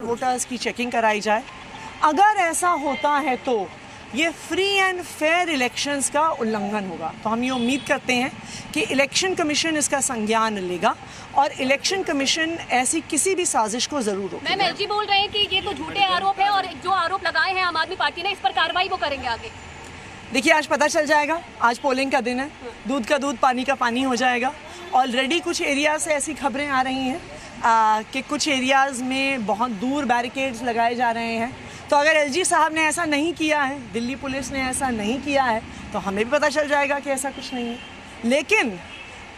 Voters की checking कराई जाए। अगर ऐसा होता है तो ये फ्री एंड फेयर इलेक्शंस का उल्लंघन होगा। तो हम ये उम्मीद करते हैं कि इलेक्शन कमीशन इसका संज्ञान लेगा और इलेक्शन कमीशन ऐसी किसी भी साजिश को जरूर रोकेगा। मैम एलजी बोल रहे हैं कि ये तो झूठे आरोप है और जो आरोप लगाए हैं आम आदमी पार्टी ने, इस पर कार्रवाई वो करेंगे आगे। देखिए, आज पता चल जाएगा। आज पोलिंग का दिन है, दूध का दूध पानी का पानी हो जाएगा। ऑलरेडी कुछ एरियाज से ऐसी खबरें आ रही हैं कि कुछ एरियाज़ में बहुत दूर बैरिकेड्स लगाए जा रहे हैं। तो अगर एलजी साहब ने ऐसा नहीं किया है, दिल्ली पुलिस ने ऐसा नहीं किया है, तो हमें भी पता चल जाएगा कि ऐसा कुछ नहीं है। लेकिन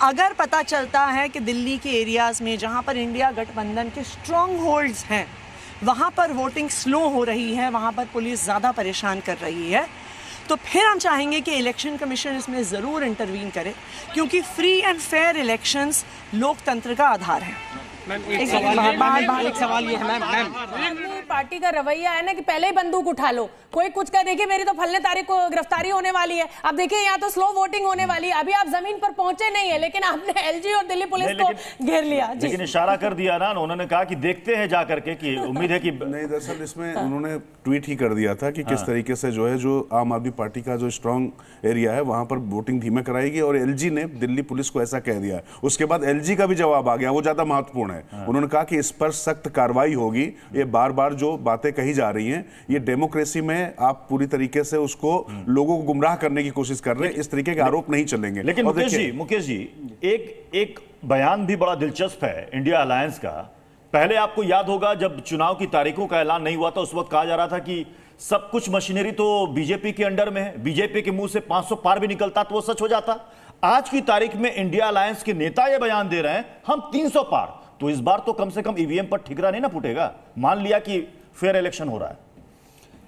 अगर पता चलता है कि दिल्ली के एरियाज़ में जहाँ पर इंडिया गठबंधन के स्ट्रॉन्ग होल्ड्स हैं, वहाँ पर वोटिंग स्लो हो रही है, वहाँ पर पुलिस ज़्यादा परेशान कर रही है, तो फिर हम चाहेंगे कि इलेक्शन कमीशन इसमें ज़रूर इंटरवीन करे, क्योंकि फ्री एंड फेयर इलेक्शंस लोकतंत्र का आधार है। एक सवाल ये है मैम, पार्टी का रवैया है ना कि पहले ही बंदूक उठा लो, कोई कुछ कह, देखिए मेरी तो फलने तारीख को गिरफ्तारी होने वाली है, अब देखिए यहाँ तो स्लो वोटिंग होने वाली है, अभी आप जमीन पर पहुंचे नहीं है, लेकिन आपने एलजी और दिल्ली पुलिस को घेर लिया। लेकिन इशारा कर दिया ना, उन्होंने कहा कि देखते हैं जा करके, कि उम्मीद है कि नहीं, दरअसल इसमें उन्होंने ट्वीट ही कर दिया था कि किस तरीके से जो है, जो आम आदमी पार्टी का जो स्ट्रॉन्ग एरिया है वहां पर वोटिंग धीमे कराएगी, और एलजी ने दिल्ली पुलिस को ऐसा कह दिया है। उसके बाद एलजी का भी जवाब आ गया, वो ज्यादा महत्वपूर्ण है। उन्होंने कहा कि इस पर सख्त कार्रवाई होगी। ये बार बार जो बातें कही जा रही हैं, ये डेमोक्रेसी में आप पूरी तरीके से उसको लोगों को गुमराह करने की कोशिश कर रहे हैं। इस तरीके के आरोप नहीं चलेंगे। लेकिन मुकेश जी एक बयान भी बड़ा दिलचस्प है इंडिया अलायंस का। पहले आपको याद होगा जब चुनाव की तारीखों का ऐलान नहीं हुआ था, उस वक्त कहा जा रहा था कि सब कुछ मशीनरी तो बीजेपी के अंडर में है, बीजेपी के मुंह से 500 पार भी निकलता तो वो सच हो जाता। आज की तारीख में इंडिया अलायंस के नेता ये बयान दे रहे हैं हम 300 पार, तो इस बार तो कम से कम ईवीएम पर ठिकरा नहीं ना फूटेगा। मान लिया कि फेयर इलेक्शन हो रहा है।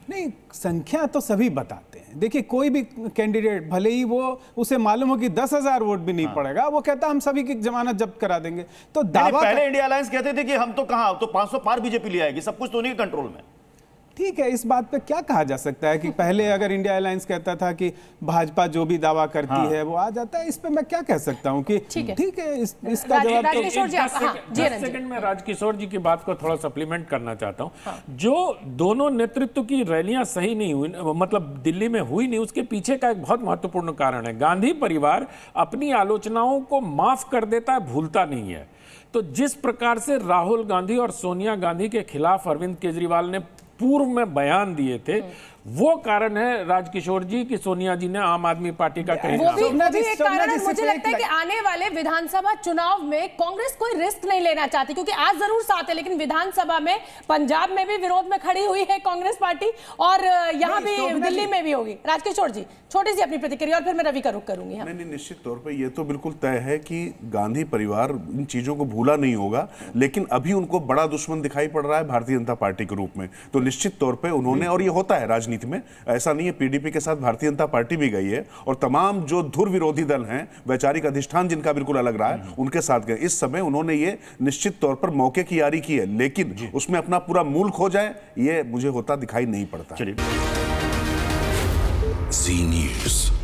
नहीं, संख्या तो सभी बताते हैं। देखिए, कोई भी कैंडिडेट भले ही वो उसे मालूम हो कि 10,000 वोट भी नहीं पड़ेगा, वो कहता हम सभी की जमानत जब्त करा देंगे। तो दावा पहले इंडिया अलायंस कहते थे कि हम तो कहां, तो 500 पार बीजेपी ले आएगी, सब कुछ तो उन्हीं के कंट्रोल में। ठीक है, इस बात पे क्या कहा जा सकता है कि पहले अगर इंडिया अलायंस कहता था कि भाजपा जो भी दावा करती है वो आ जाता है, इस पे मैं क्या कह सकता हूं कि ठीक है, इसका जवाब तो 10 सेकंड में राजकिशोर जी की बात को थोड़ा सप्लीमेंट करना चाहता हूं। जो दोनों नेतृत्व की रैलियां सही नहीं हुई, मतलब दिल्ली में हुई नहीं, उसके पीछे का एक बहुत महत्वपूर्ण कारण है। गांधी परिवार अपनी आलोचनाओं को माफ कर देता है, भूलता नहीं है। तो जिस प्रकार से राहुल गांधी और सोनिया गांधी के खिलाफ अरविंद केजरीवाल ने पूर्व में बयान दिए थे, वो कारण है राजकिशोर जी कि सोनिया जी ने आम आदमी पार्टी का कहीं वो भी एक कारण है। मुझे लगता है कि आने वाले विधानसभा चुनाव में कांग्रेस कोई रिस्क नहीं लेना चाहती, क्योंकि आज जरूर साथ है, लेकिन विधानसभा में पंजाब में भी विरोध में खड़ी हुई है कांग्रेस पार्टी, और यहाँ भी दिल्ली में भी होगी। राजकिशोर जी, छोटी सी अपनी प्रतिक्रिया और फिर मैं रवि का रुख करूंगी। नहीं, निश्चित तौर पर यह तो बिल्कुल तय है कि गांधी परिवार इन चीजों को भूला नहीं होगा, लेकिन अभी उनको बड़ा दुश्मन दिखाई पड़ रहा है भारतीय जनता पार्टी के रूप में। तो निश्चित तौर पर उन्होंने, और ये होता है राजनीति में, ऐसा नहीं है, पीडीपी के साथ भारतीय जनता पार्टी भी गई है, और तमाम जो धुर विरोधी दल हैं, वैचारिक अधिष्ठान जिनका बिल्कुल अलग रहा है, उनके साथ गए। इस समय उन्होंने ये निश्चित तौर पर मौके की यारी की है, लेकिन उसमें अपना पूरा मूल खो जाए, ये मुझे होता दिखाई नहीं पड़ता। चलिए, जी न्यूज़।